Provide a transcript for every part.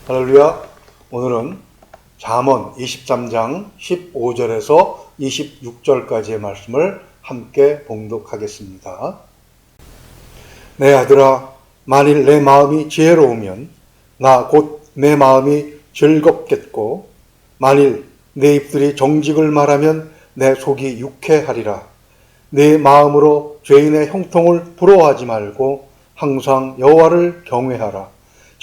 할렐루야. 오늘은 잠언 23장 15절에서 26절까지의 말씀을 함께 봉독하겠습니다. 내 아들아, 만일 내 마음이 지혜로우면 나 곧 내 마음이 즐겁겠고, 만일 내 입술이 정직을 말하면 내 속이 유쾌하리라. 내 마음으로 죄인의 형통을 부러워하지 말고 항상 여호와를 경외하라.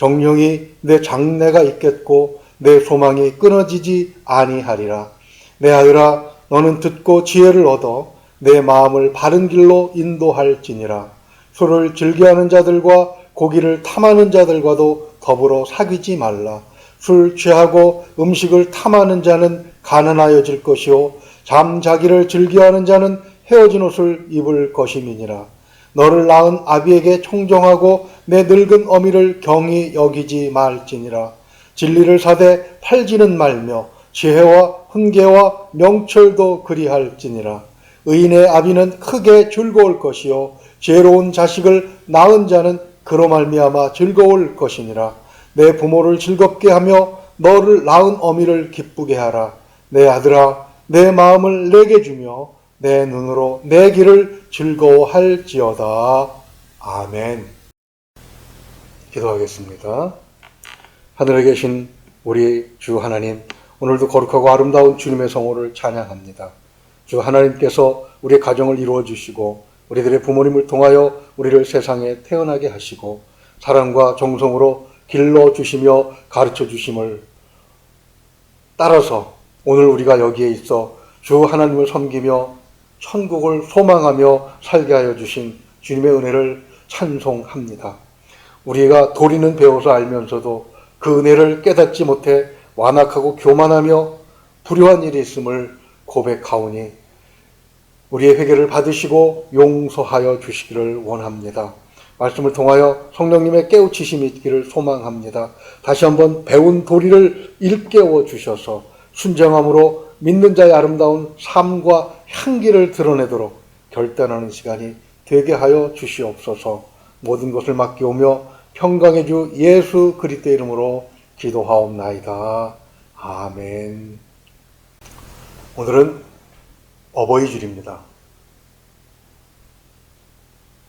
정령이 내 장래가 있겠고 내 소망이 끊어지지 아니하리라. 내 아들아, 너는 듣고 지혜를 얻어 내 마음을 바른 길로 인도할지니라. 술을 즐겨하는 자들과 고기를 탐하는 자들과도 더불어 사귀지 말라. 술 취하고 음식을 탐하는 자는 가난하여질 것이요 잠자기를 즐겨하는 자는 헤어진 옷을 입을 것임이니라. 너를 낳은 아비에게 청정하고 내 늙은 어미를 경히 여기지 말지니라. 진리를 사되 팔지는 말며 지혜와 훈계와 명철도 그리할지니라. 의인의 아비는 크게 즐거울 것이요 지혜로운 자식을 낳은 자는 그로 말미암아 즐거울 것이니라. 내 부모를 즐겁게 하며 너를 낳은 어미를 기쁘게 하라. 내 아들아, 내 마음을 내게 주며 내 눈으로 내 길을 즐거워할지어다. 아멘. 기도하겠습니다. 하늘에 계신 우리 주 하나님, 오늘도 거룩하고 아름다운 주님의 성호를 찬양합니다. 주 하나님께서 우리의 가정을 이루어 주시고 우리들의 부모님을 통하여 우리를 세상에 태어나게 하시고 사랑과 정성으로 길러 주시며 가르쳐 주심을 따라서 오늘 우리가 여기에 있어 주 하나님을 섬기며 천국을 소망하며 살게 하여 주신 주님의 은혜를 찬송합니다. 우리가 도리는 배워서 알면서도 그 은혜를 깨닫지 못해 완악하고 교만하며 불효한 일이 있음을 고백하오니 우리의 회개를 받으시고 용서하여 주시기를 원합니다. 말씀을 통하여 성령님의 깨우치심이 있기를 소망합니다. 다시 한번 배운 도리를 일깨워 주셔서 순정함으로 믿는 자의 아름다운 삶과 향기를 드러내도록 결단하는 시간이 되게 하여 주시옵소서. 모든 것을 맡기오며 평강의 주 예수 그리스도의 이름으로 기도하옵나이다. 아멘. 오늘은 어버이줄입니다.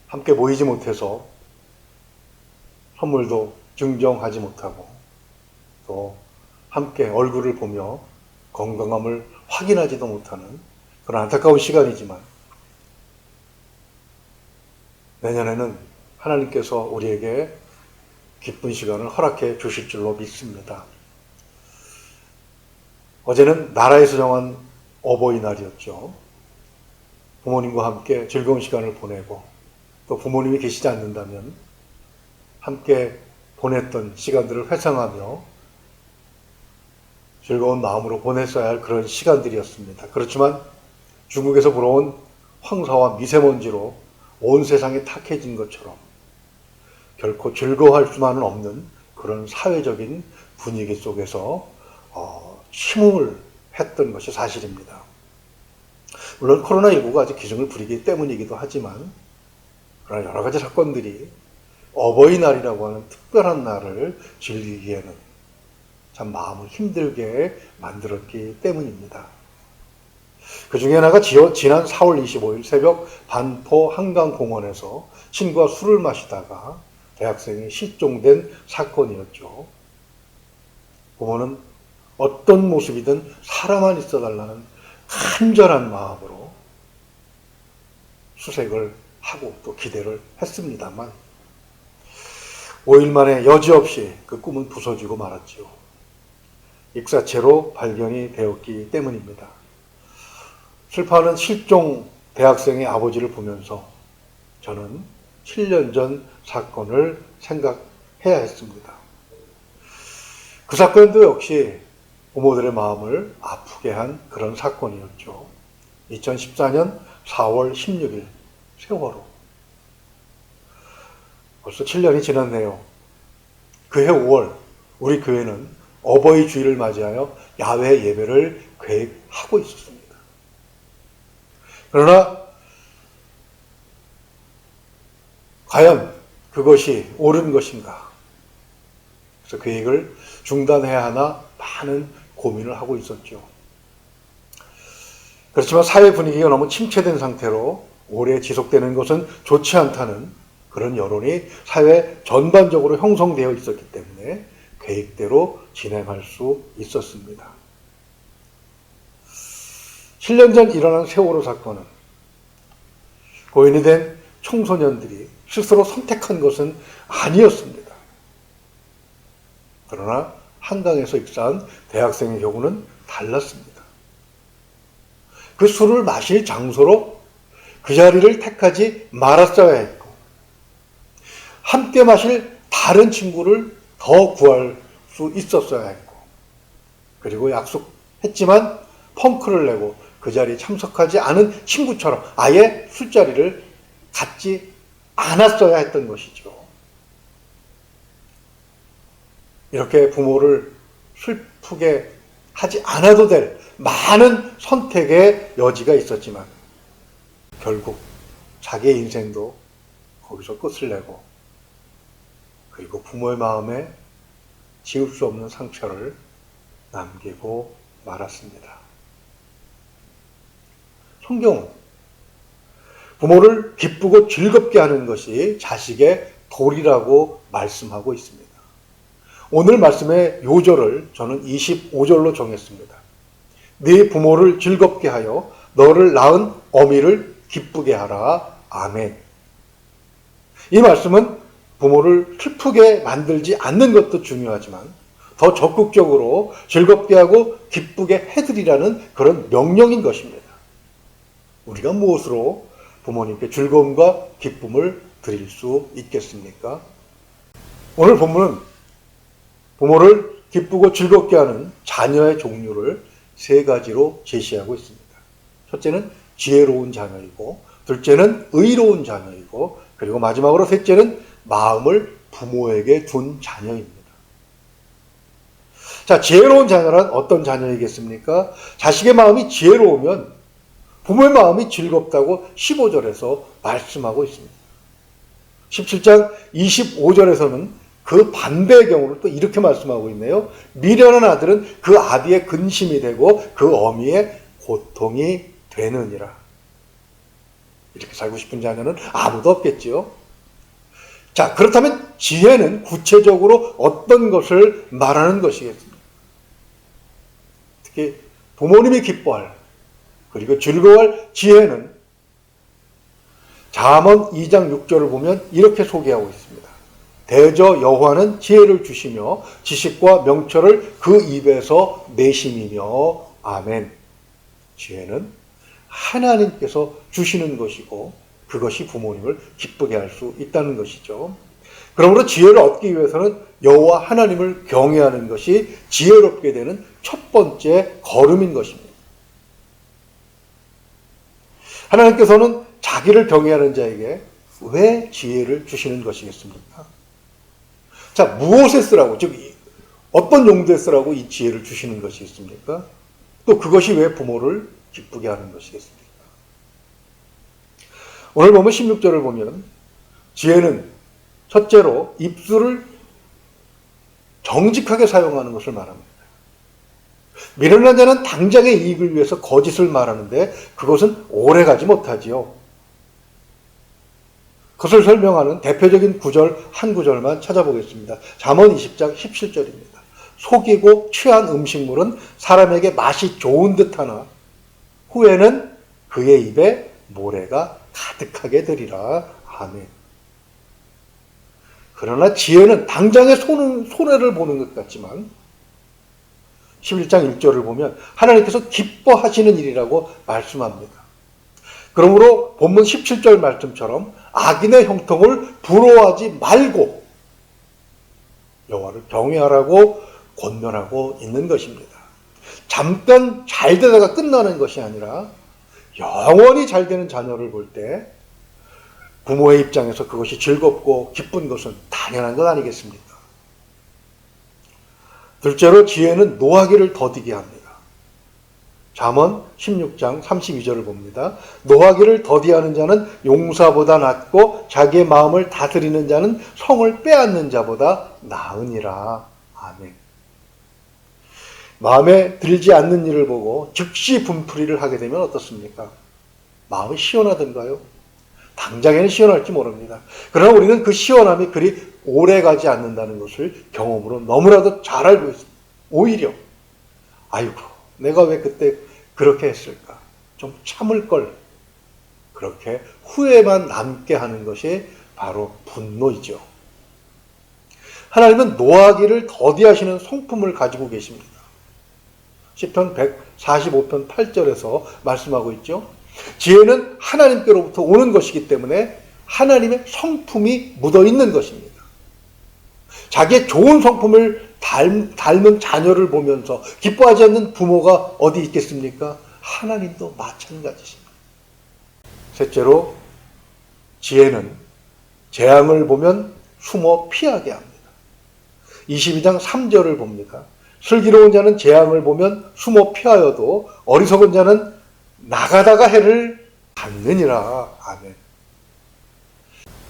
함께 모이지 못해서 선물도 증정하지 못하고 또 함께 얼굴을 보며 건강함을 확인하지도 못하는 그런 안타까운 시간이지만 내년에는 하나님께서 우리에게 기쁜 시간을 허락해 주실 줄로 믿습니다. 어제는 나라에서 정한 어버이날이었죠. 부모님과 함께 즐거운 시간을 보내고 또 부모님이 계시지 않는다면 함께 보냈던 시간들을 회상하며 즐거운 마음으로 보냈어야 할 그런 시간들이었습니다. 그렇지만 중국에서 불어온 황사와 미세먼지로 온 세상이 탁해진 것처럼 결코 즐거워할 수만은 없는 그런 사회적인 분위기 속에서 침묵을 했던 것이 사실입니다. 물론 코로나19가 아직 기승을 부리기 때문이기도 하지만 그러나 여러 가지 사건들이 어버이날이라고 하는 특별한 날을 즐기기에는 참 마음을 힘들게 만들었기 때문입니다. 그 중에 하나가 지난 4월 25일 새벽 반포 한강공원에서 친구와 술을 마시다가 대학생이 실종된 사건이었죠. 부모는 어떤 모습이든 살아만 있어달라는 간절한 마음으로 수색을 하고 또 기대를 했습니다만 5일 만에 여지없이 그 꿈은 부서지고 말았죠. 익사체로 발견이 되었기 때문입니다. 슬퍼하는 실종 대학생의 아버지를 보면서 저는 7년 전 사건을 생각해야 했습니다. 그 사건도 역시 부모들의 마음을 아프게 한 그런 사건이었죠. 2014년 4월 16일 세월호. 벌써 7년이 지났네요. 그해 5월 우리 교회는 어버이 주일을 맞이하여 야외 예배를 계획하고 있었습니다. 그러나 과연 그것이 옳은 것인가? 그래서 계획을 중단해야 하나 많은 고민을 하고 있었죠. 그렇지만 사회 분위기가 너무 침체된 상태로 오래 지속되는 것은 좋지 않다는 그런 여론이 사회 전반적으로 형성되어 있었기 때문에 계획대로 진행할 수 있었습니다. 7년 전 일어난 세월호 사건은 고인이 된 청소년들이 스스로 선택한 것은 아니었습니다. 그러나 한강에서 입사한 대학생의 경우는 달랐습니다. 그 술을 마실 장소로 그 자리를 택하지 말았어야 했고, 함께 마실 다른 친구를 더 구할 수 있었어야 했고, 그리고 약속했지만 펑크를 내고 그 자리에 참석하지 않은 친구처럼 아예 술자리를 갖지 않았어야 했던 것이죠. 이렇게 부모를 슬프게 하지 않아도 될 많은 선택의 여지가 있었지만 결국 자기의 인생도 거기서 끝을 내고, 그리고 부모의 마음에 지울 수 없는 상처를 남기고 말았습니다. 성경은 부모를 기쁘고 즐겁게 하는 것이 자식의 도리라고 말씀하고 있습니다. 오늘 말씀의 요절을 저는 25절로 정했습니다. 네 부모를 즐겁게 하여 너를 낳은 어미를 기쁘게 하라. 아멘. 이 말씀은 부모를 슬프게 만들지 않는 것도 중요하지만 더 적극적으로 즐겁게 하고 기쁘게 해드리라는 그런 명령인 것입니다. 우리가 무엇으로 부모님께 즐거움과 기쁨을 드릴 수 있겠습니까? 오늘 본문은 부모를 기쁘고 즐겁게 하는 자녀의 종류를 세 가지로 제시하고 있습니다. 첫째는 지혜로운 자녀이고, 둘째는 의로운 자녀이고, 그리고 마지막으로 셋째는 마음을 부모에게 둔 자녀입니다. 자, 지혜로운 자녀란 어떤 자녀이겠습니까? 자식의 마음이 지혜로우면 부모의 마음이 즐겁다고 15절에서 말씀하고 있습니다. 17장 25절에서는 그 반대의 경우를 또 이렇게 말씀하고 있네요. 미련한 아들은 그 아비의 근심이 되고 그 어미의 고통이 되느니라. 이렇게 살고 싶은 자녀는 아무도 없겠지요. 자, 그렇다면 지혜는 구체적으로 어떤 것을 말하는 것이겠습니까? 특히 부모님이 기뻐할, 그리고 즐거워할 지혜는 잠언 2장 6절을 보면 이렇게 소개하고 있습니다. 대저 여호와는 지혜를 주시며 지식과 명철을 그 입에서 내심이며. 아멘. 지혜는 하나님께서 주시는 것이고 그것이 부모님을 기쁘게 할 수 있다는 것이죠. 그러므로 지혜를 얻기 위해서는 여호와 하나님을 경외하는 것이 지혜롭게 되는 첫 번째 걸음인 것입니다. 하나님께서는 자기를 경외하는 자에게 왜 지혜를 주시는 것이겠습니까? 자, 무엇에 쓰라고, 즉 어떤 용도에 쓰라고 이 지혜를 주시는 것이겠습니까? 또 그것이 왜 부모를 기쁘게 하는 것이겠습니까? 오늘 보면 16절을 보면 지혜는 첫째로 입술을 정직하게 사용하는 것을 말합니다. 미련한 자는 당장의 이익을 위해서 거짓을 말하는데 그것은 오래가지 못하지요. 그것을 설명하는 대표적인 구절 한 구절만 찾아보겠습니다. 잠언 20장 17절입니다. 속이고 취한 음식물은 사람에게 맛이 좋은 듯하나 후에는 그의 입에 모래가 가득하게 되리라. 아멘. 그러나 지혜는 당장의 손해를 보는 것 같지만 11장 1절을 보면 하나님께서 기뻐하시는 일이라고 말씀합니다. 그러므로 본문 17절 말씀처럼 악인의 형통을 부러워하지 말고 여호와를 경외하라고 권면하고 있는 것입니다. 잠깐 잘 되다가 끝나는 것이 아니라 영원히 잘 되는 자녀를 볼 때 부모의 입장에서 그것이 즐겁고 기쁜 것은 당연한 것 아니겠습니까? 둘째로 지혜는 노하기를 더디게 합니다. 잠언 16장 32절을 봅니다. 노하기를 더디하는 자는 용사보다 낫고 자기의 마음을 다스리는 자는 성을 빼앗는 자보다 나으니라. 아멘. 마음에 들지 않는 일을 보고 즉시 분풀이를 하게 되면 어떻습니까? 마음이 시원하던가요? 당장에는 시원할지 모릅니다. 그러나 우리는 그 시원함이 그리 오래 가지 않는다는 것을 경험으로 너무나도 잘 알고 있습니다. 오히려 아이고 내가 왜 그때 그렇게 했을까? 좀 참을 걸. 그렇게 후회만 남게 하는 것이 바로 분노이죠. 하나님은 노하기를 더디하시는 성품을 가지고 계십니다. 시편 145편 8절에서 말씀하고 있죠. 지혜는 하나님께로부터 오는 것이기 때문에 하나님의 성품이 묻어있는 것입니다. 자기의 좋은 성품을 닮은 자녀를 보면서 기뻐하지 않는 부모가 어디 있겠습니까? 하나님도 마찬가지십니다. 셋째로 지혜는 재앙을 보면 숨어 피하게 합니다. 22장 3절을 봅니다. 슬기로운 자는 재앙을 보면 숨어 피하여도 어리석은 자는 나가다가 해를 받느니라. 아멘.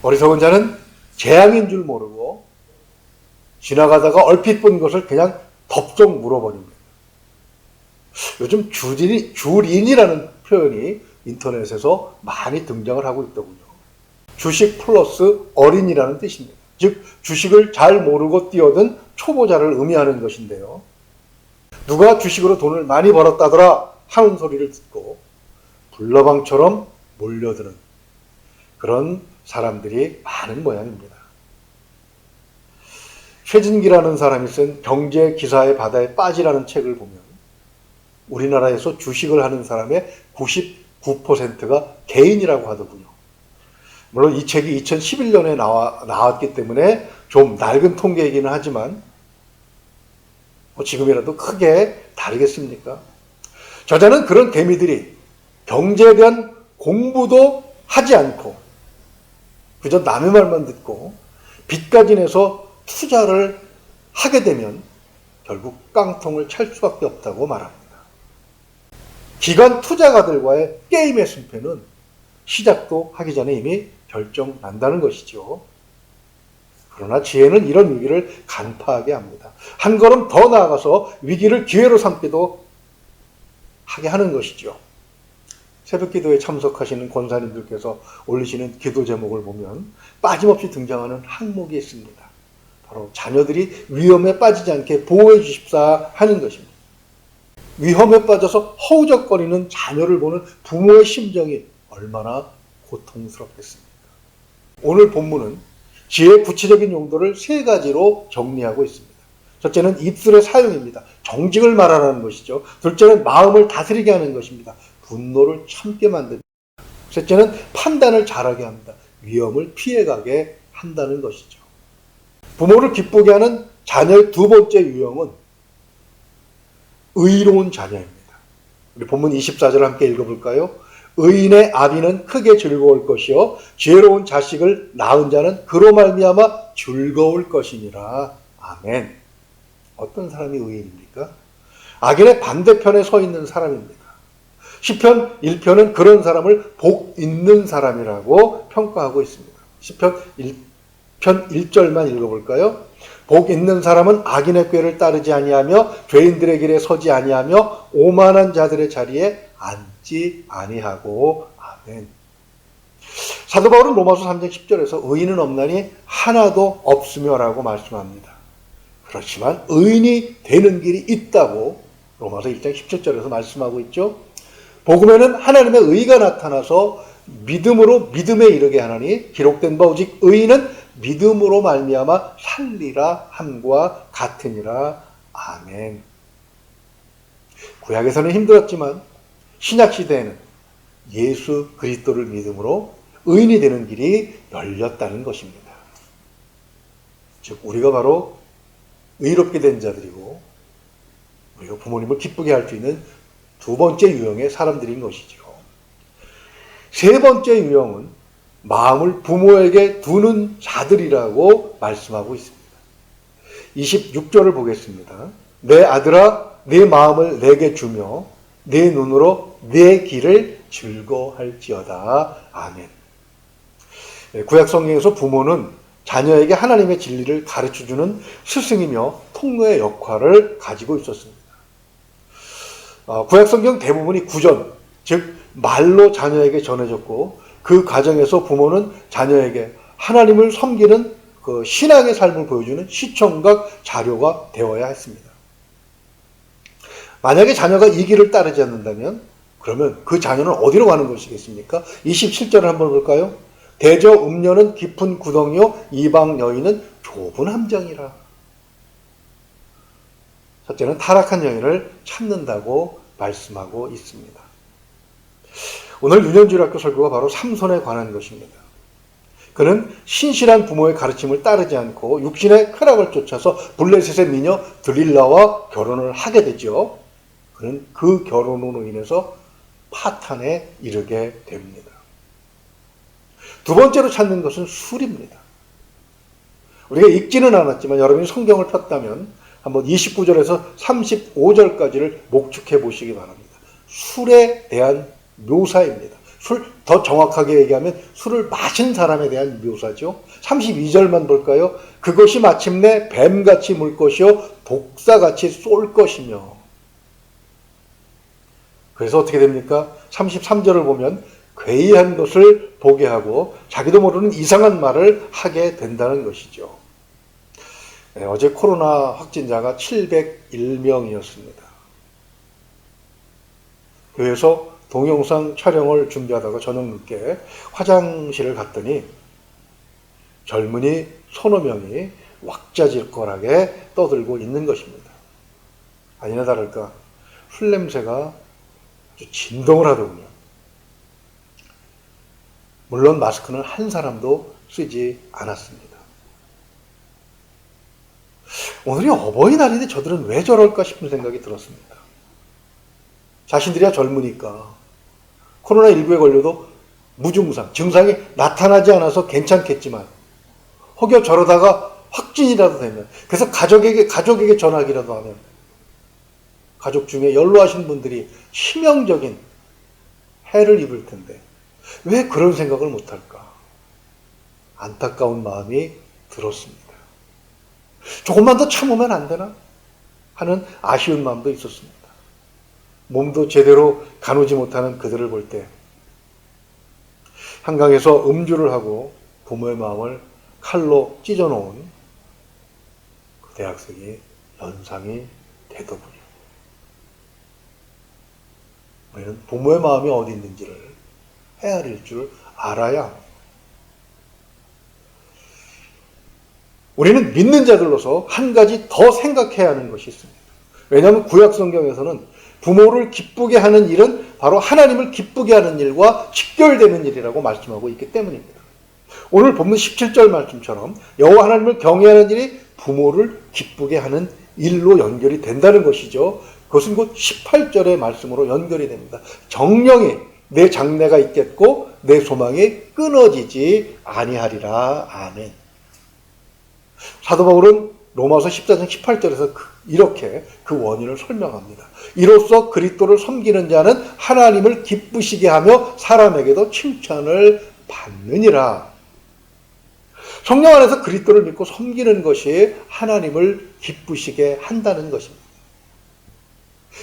어리석은 자는 재앙인 줄 모르고 지나가다가 얼핏 본 것을 그냥 덥석 물어버립니다. 요즘 주린이라는 표현이 인터넷에서 많이 등장을 하고 있더군요. 주식 플러스 어린이라는 뜻입니다. 즉 주식을 잘 모르고 뛰어든 초보자를 의미하는 것인데요. 누가 주식으로 돈을 많이 벌었다더라 하는 소리를 듣고 불나방처럼 몰려드는 그런 사람들이 많은 모양입니다. 최진기라는 사람이 쓴 경제 기사의 바다에 빠지라는 책을 보면 우리나라에서 주식을 하는 사람의 99%가 개인이라고 하더군요. 물론 이 책이 2011년에 나왔기 때문에 좀 낡은 통계이기는 하지만 지금이라도 크게 다르겠습니까? 저자는 그런 개미들이 경제에 대한 공부도 하지 않고 그저 남의 말만 듣고 빚까지 내서 투자를 하게 되면 결국 깡통을 찰 수밖에 없다고 말합니다. 기관 투자가들과의 게임의 승패는 시작도 하기 전에 이미 결정 난다는 것이죠. 그러나 지혜는 이런 위기를 간파하게 합니다. 한 걸음 더 나아가서 위기를 기회로 삼기도 하게 하는 것이죠. 새벽기도에 참석하시는 권사님들께서 올리시는 기도 제목을 보면 빠짐없이 등장하는 항목이 있습니다. 바로 자녀들이 위험에 빠지지 않게 보호해 주십사 하는 것입니다. 위험에 빠져서 허우적거리는 자녀를 보는 부모의 심정이 얼마나 고통스럽겠습니까? 오늘 본문은 지혜의 구체적인 용도를 세 가지로 정리하고 있습니다. 첫째는 입술의 사용입니다. 정직을 말하라는 것이죠. 둘째는 마음을 다스리게 하는 것입니다. 분노를 참게 만듭니다. 셋째는 판단을 잘하게 합니다. 위험을 피해가게 한다는 것이죠. 부모를 기쁘게 하는 자녀의 두 번째 유형은 의로운 자녀입니다. 우리 본문 24절 함께 읽어볼까요? 의인의 아비는 크게 즐거울 것이요 지혜로운 자식을 낳은 자는 그로 말미암아 즐거울 것이니라. 아멘. 어떤 사람이 의인입니까? 악인의 반대편에 서 있는 사람입니다. 시편 1편은 그런 사람을 복 있는 사람이라고 평가하고 있습니다. 시편 1편 1절만 읽어볼까요? 복 있는 사람은 악인의 꾀를 따르지 아니하며 죄인들의 길에 서지 아니하며 오만한 자들의 자리에 앉지 아니하고. 아멘. 사도 바울은 로마서 3장 10절에서 의인은 없나니 하나도 없으며라고 말씀합니다. 그렇지만 의인이 되는 길이 있다고 로마서 1장 17절에서 말씀하고 있죠. 복음에는 하나님의 의가 나타나서 믿음으로 믿음에 이르게 하나니 기록된 바 오직 의인은 믿음으로 말미암아 살리라 함과 같으니라. 아멘. 구약에서는 힘들었지만 신약 시대에는 예수 그리스도를 믿음으로 의인이 되는 길이 열렸다는 것입니다. 즉 우리가 바로 의롭게 된 자들이고 우리가 부모님을 기쁘게 할 수 있는 두 번째 유형의 사람들인 것이죠. 세 번째 유형은 마음을 부모에게 두는 자들이라고 말씀하고 있습니다. 26절을 보겠습니다. 내 아들아 내 마음을 내게 주며 내 눈으로 내 길을 즐거워할지어다. 아멘. 구약 성경에서 부모는 자녀에게 하나님의 진리를 가르쳐주는 스승이며 통로의 역할을 가지고 있었습니다. 구약성경 대부분이 구전, 즉 말로 자녀에게 전해졌고 그 과정에서 부모는 자녀에게 하나님을 섬기는 그 신앙의 삶을 보여주는 시청각 자료가 되어야 했습니다. 만약에 자녀가 이 길을 따르지 않는다면 그러면 그 자녀는 어디로 가는 것이겠습니까? 27절을 한번 볼까요? 대저 음녀는 깊은 구덩이요 이방 여인은 좁은 함정이라. 첫째는 타락한 여인을 찾는다고 말씀하고 있습니다. 오늘 유년주일학교 설교가 바로 삼손에 관한 것입니다. 그는 신실한 부모의 가르침을 따르지 않고 육신의 쾌락을 쫓아서 블레셋의 미녀 들릴라와 결혼을 하게 되죠. 그는 그 결혼으로 인해서 파탄에 이르게 됩니다. 두 번째로 찾는 것은 술입니다. 우리가 읽지는 않았지만 여러분이 성경을 폈다면 한번 29절에서 35절까지를 목축해 보시기 바랍니다. 술에 대한 묘사입니다. 더 정확하게 얘기하면 술을 마신 사람에 대한 묘사죠. 32절만 볼까요? 그것이 마침내 뱀같이 물 것이요 독사같이 쏠 것이며. 그래서 어떻게 됩니까? 33절을 보면 괴이한 것을 보게 하고 자기도 모르는 이상한 말을 하게 된다는 것이죠. 네, 어제 코로나 확진자가 701명이었습니다. 교회에서 동영상 촬영을 준비하다가 저녁 늦게 화장실을 갔더니 젊은이 서너 명이 왁자지껄하게 떠들고 있는 것입니다. 아니나 다를까 술 냄새가 아주 진동을 하더군요. 물론 마스크는 한 사람도 쓰지 않았습니다. 오늘이 어버이날인데 저들은 왜 저럴까 싶은 생각이 들었습니다. 자신들이야 젊으니까 코로나19에 걸려도 무증상, 증상이 나타나지 않아서 괜찮겠지만 혹여 저러다가 확진이라도 되면, 그래서 가족에게 전하기라도 하면 가족 중에 연로하신 분들이 치명적인 해를 입을 텐데 왜 그런 생각을 못할까? 안타까운 마음이 들었습니다. 조금만 더 참으면 안 되나? 하는 아쉬운 마음도 있었습니다. 몸도 제대로 가누지 못하는 그들을 볼 때 한강에서 음주를 하고 부모의 마음을 칼로 찢어놓은 그 대학생이 연상이 되더군요. 우리는 부모의 마음이 어디 있는지를 헤아릴 줄 알아야 합니다. 우리는 믿는 자들로서 한 가지 더 생각해야 하는 것이 있습니다. 왜냐하면 구약 성경에서는 부모를 기쁘게 하는 일은 바로 하나님을 기쁘게 하는 일과 직결되는 일이라고 말씀하고 있기 때문입니다. 오늘 본문 17절 말씀처럼 여호와 하나님을 경외하는 일이 부모를 기쁘게 하는 일로 연결이 된다는 것이죠. 그것은 곧 18절의 말씀으로 연결이 됩니다. 정령이 내 장래가 있겠고 내 소망이 끊어지지 아니하리라. 아멘. 사도 바울은 로마서 14장 18절에서 이렇게 그 원인을 설명합니다. 이로써 그리스도를 섬기는 자는 하나님을 기쁘시게 하며 사람에게도 칭찬을 받느니라. 성령 안에서 그리스도를 믿고 섬기는 것이 하나님을 기쁘시게 한다는 것입니다.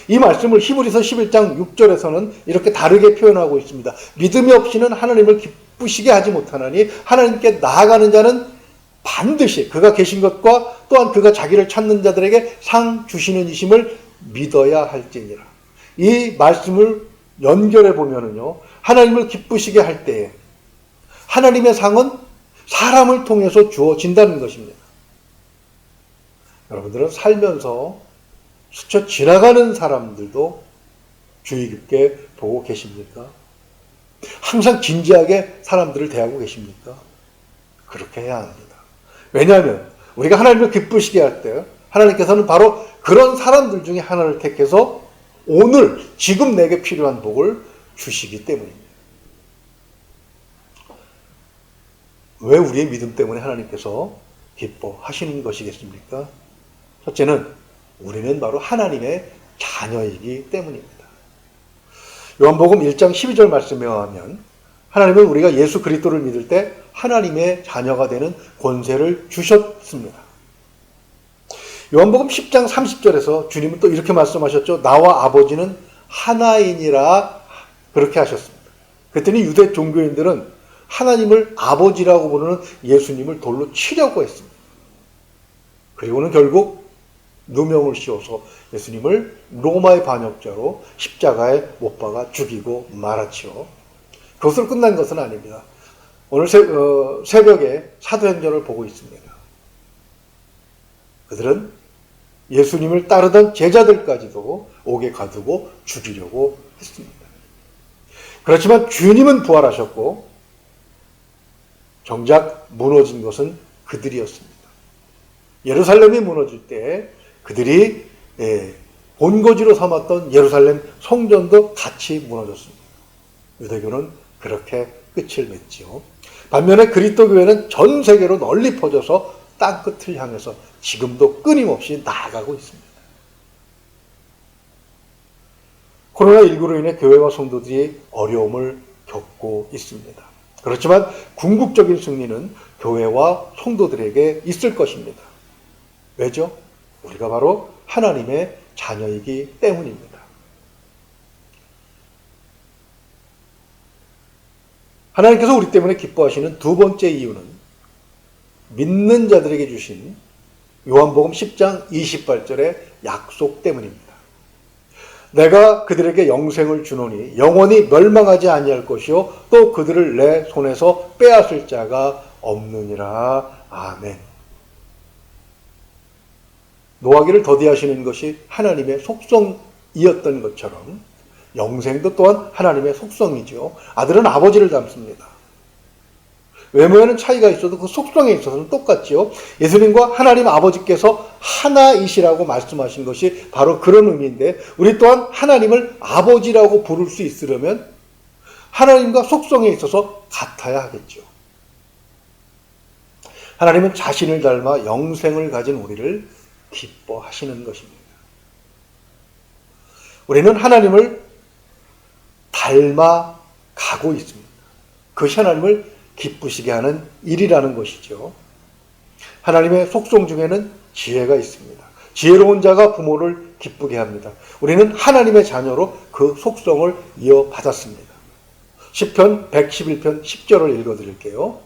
이 말씀을 히브리서 11장 6절에서는 이렇게 다르게 표현하고 있습니다. 믿음이 없이는 하나님을 기쁘시게 하지 못하나니 하나님께 나아가는 자는 반드시 그가 계신 것과 또한 그가 자기를 찾는 자들에게 상 주시는 이심을 믿어야 할지니라. 이 말씀을 연결해 보면은요, 하나님을 기쁘시게 할 때에 하나님의 상은 사람을 통해서 주어진다는 것입니다. 여러분들은 살면서 스쳐 지나가는 사람들도 주의 깊게 보고 계십니까? 항상 진지하게 사람들을 대하고 계십니까? 그렇게 해야 합니다. 왜냐하면 우리가 하나님을 기쁘시게 할 때 하나님께서는 바로 그런 사람들 중에 하나를 택해서 오늘 지금 내게 필요한 복을 주시기 때문입니다. 왜 우리의 믿음 때문에 하나님께서 기뻐하시는 것이겠습니까? 첫째는 우리는 바로 하나님의 자녀이기 때문입니다. 요한복음 1장 12절 말씀에 의하면 하나님은 우리가 예수 그리스도를 믿을 때 하나님의 자녀가 되는 권세를 주셨습니다. 요한복음 10장 30절에서 주님은 또 이렇게 말씀하셨죠. 나와 아버지는 하나이니라 그렇게 하셨습니다. 그랬더니 유대 종교인들은 하나님을 아버지라고 부르는 예수님을 돌로 치려고 했습니다. 그리고는 결국 누명을 씌워서 예수님을 로마의 반역자로 십자가에 못 박아 죽이고 말았죠. 그것으로 끝난 것은 아닙니다. 오늘 새벽에 사도행전을 보고 있습니다. 그들은 예수님을 따르던 제자들까지도 옥에 가두고 죽이려고 했습니다. 그렇지만 주님은 부활하셨고 정작 무너진 것은 그들이었습니다. 예루살렘이 무너질 때 그들이 본거지로 삼았던 예루살렘 성전도 같이 무너졌습니다. 유대교는 그렇게 끝을 맺지요. 반면에 그리스도 교회는 전 세계로 널리 퍼져서 땅끝을 향해서 지금도 끊임없이 나아가고 있습니다. 코로나19로 인해 교회와 성도들이 어려움을 겪고 있습니다. 그렇지만 궁극적인 승리는 교회와 성도들에게 있을 것입니다. 왜죠? 우리가 바로 하나님의 자녀이기 때문입니다. 하나님께서 우리 때문에 기뻐하시는 두 번째 이유는 믿는 자들에게 주신 요한복음 10장 28절의 약속 때문입니다. 내가 그들에게 영생을 주노니 영원히 멸망하지 아니할 것이요 또 그들을 내 손에서 빼앗을 자가 없느니라. 아멘. 노하기를 더디하시는 것이 하나님의 속성이었던 것처럼 영생도 또한 하나님의 속성이죠. 아들은 아버지를 닮습니다. 외모에는 차이가 있어도 그 속성에 있어서는 똑같지요. 예수님과 하나님 아버지께서 하나이시라고 말씀하신 것이 바로 그런 의미인데 우리 또한 하나님을 아버지라고 부를 수 있으려면 하나님과 속성에 있어서 같아야 하겠죠. 하나님은 자신을 닮아 영생을 가진 우리를 기뻐하시는 것입니다. 우리는 하나님을 닮아 가고 있습니다. 그것이 하나님을 기쁘시게 하는 일이라는 것이죠. 하나님의 속성 중에는 지혜가 있습니다. 지혜로운 자가 부모를 기쁘게 합니다. 우리는 하나님의 자녀로 그 속성을 이어받았습니다. 시편 111편 10절을 읽어드릴게요.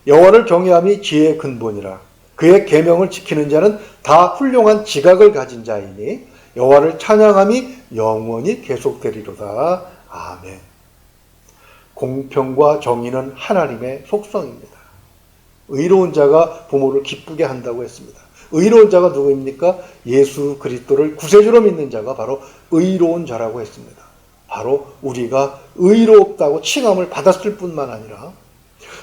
여호와를 경외함이 지혜의 근본이라. 그의 계명을 지키는 자는 다 훌륭한 지각을 가진 자이니 여호와를 찬양함이 영원히 계속되리로다. 아멘. 공평과 정의는 하나님의 속성입니다. 의로운 자가 부모를 기쁘게 한다고 했습니다. 의로운 자가 누구입니까? 예수 그리스도를 구세주로 믿는 자가 바로 의로운 자라고 했습니다. 바로 우리가 의롭다고 칭함을 받았을 뿐만 아니라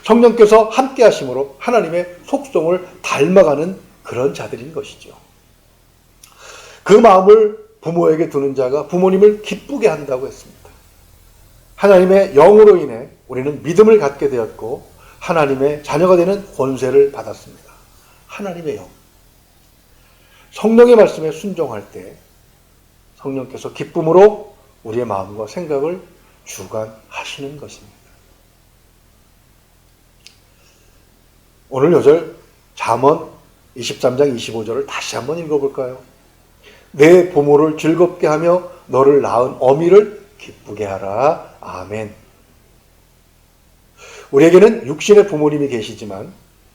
성령께서 함께 하심으로 하나님의 속성을 닮아가는 그런 자들인 것이죠. 그 마음을 부모에게 두는 자가 부모님을 기쁘게 한다고 했습니다. 하나님의 영으로 인해 우리는 믿음을 갖게 되었고 하나님의 자녀가 되는 권세를 받았습니다. 하나님의 영. 성령의 말씀에 순종할 때 성령께서 기쁨으로 우리의 마음과 생각을 주관하시는 것입니다. 오늘 요절 잠언 23장 25절을 다시 한번 읽어볼까요? 내 부모를 즐겁게 하며 너를 낳은 어미를 기쁘게 하라. 아멘. 우리에게는 육신의 부모님이 계시지만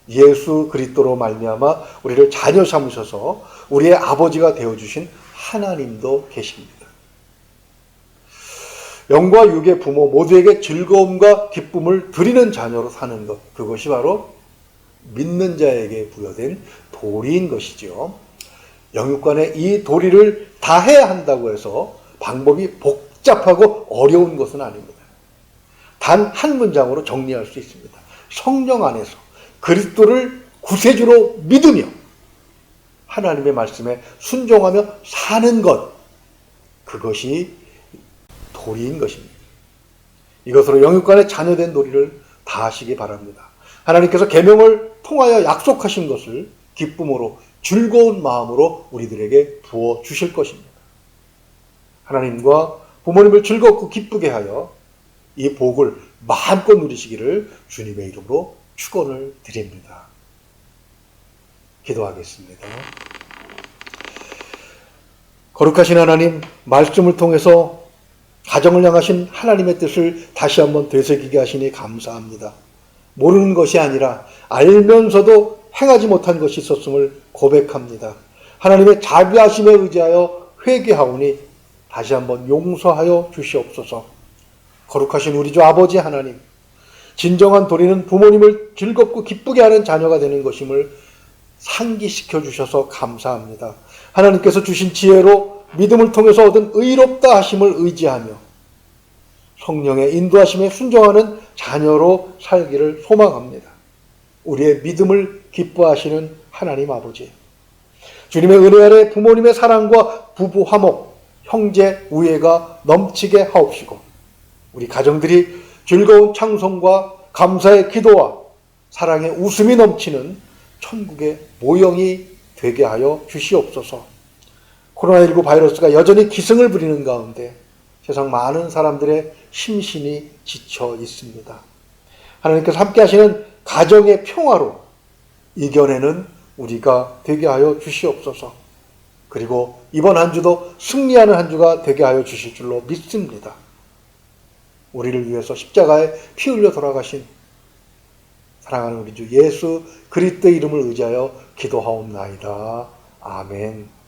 예수 그리스도로 말미암아 우리를 자녀 삼으셔서 우리의 아버지가 되어주신 하나님도 계십니다. 영과 육의 부모 모두에게 즐거움과 기쁨을 드리는 자녀로 사는 것, 그것이 바로 믿는 자에게 부여된 도리인 것이죠. 영육간에 이 도리를 다 해야 한다고 해서 방법이 복잡하고 어려운 것은 아닙니다. 단 한 문장으로 정리할 수 있습니다. 성령 안에서 그리스도를 구세주로 믿으며 하나님의 말씀에 순종하며 사는 것, 그것이 도리인 것입니다. 이것으로 영육간에 자녀된 도리를 다 하시기 바랍니다. 하나님께서 계명을 통하여 약속하신 것을 기쁨으로 즐거운 마음으로 우리들에게 부어 주실 것입니다. 하나님과 부모님을 즐겁고 기쁘게 하여 이 복을 마음껏 누리시기를 주님의 이름으로 축원을 드립니다. 기도하겠습니다. 거룩하신 하나님, 말씀을 통해서 가정을 향하신 하나님의 뜻을 다시 한번 되새기게 하시니 감사합니다. 모르는 것이 아니라 알면서도 행하지 못한 것이 있었음을 고백합니다. 하나님의 자비하심에 의지하여 회개하오니 다시 한번 용서하여 주시옵소서. 거룩하신 우리 주 아버지 하나님, 진정한 도리는 부모님을 즐겁고 기쁘게 하는 자녀가 되는 것임을 상기시켜 주셔서 감사합니다. 하나님께서 주신 지혜로 믿음을 통해서 얻은 의롭다 하심을 의지하며 성령의 인도하심에 순종하는 자녀로 살기를 소망합니다. 우리의 믿음을 기뻐하시는 하나님 아버지, 주님의 은혜 아래 부모님의 사랑과 부부 화목, 형제 우애가 넘치게 하옵시고 우리 가정들이 즐거운 찬송과 감사의 기도와 사랑의 웃음이 넘치는 천국의 모형이 되게 하여 주시옵소서. 코로나19 바이러스가 여전히 기승을 부리는 가운데 세상 많은 사람들의 심신이 지쳐 있습니다. 하나님께서 함께 하시는 가정의 평화로 이겨내는 우리가 되게 하여 주시옵소서. 그리고 이번 한 주도 승리하는 한 주가 되게 하여 주실 줄로 믿습니다. 우리를 위해서 십자가에 피 흘려 돌아가신 사랑하는 우리 주 예수 그리스도의 이름을 의지하여 기도하옵나이다. 아멘.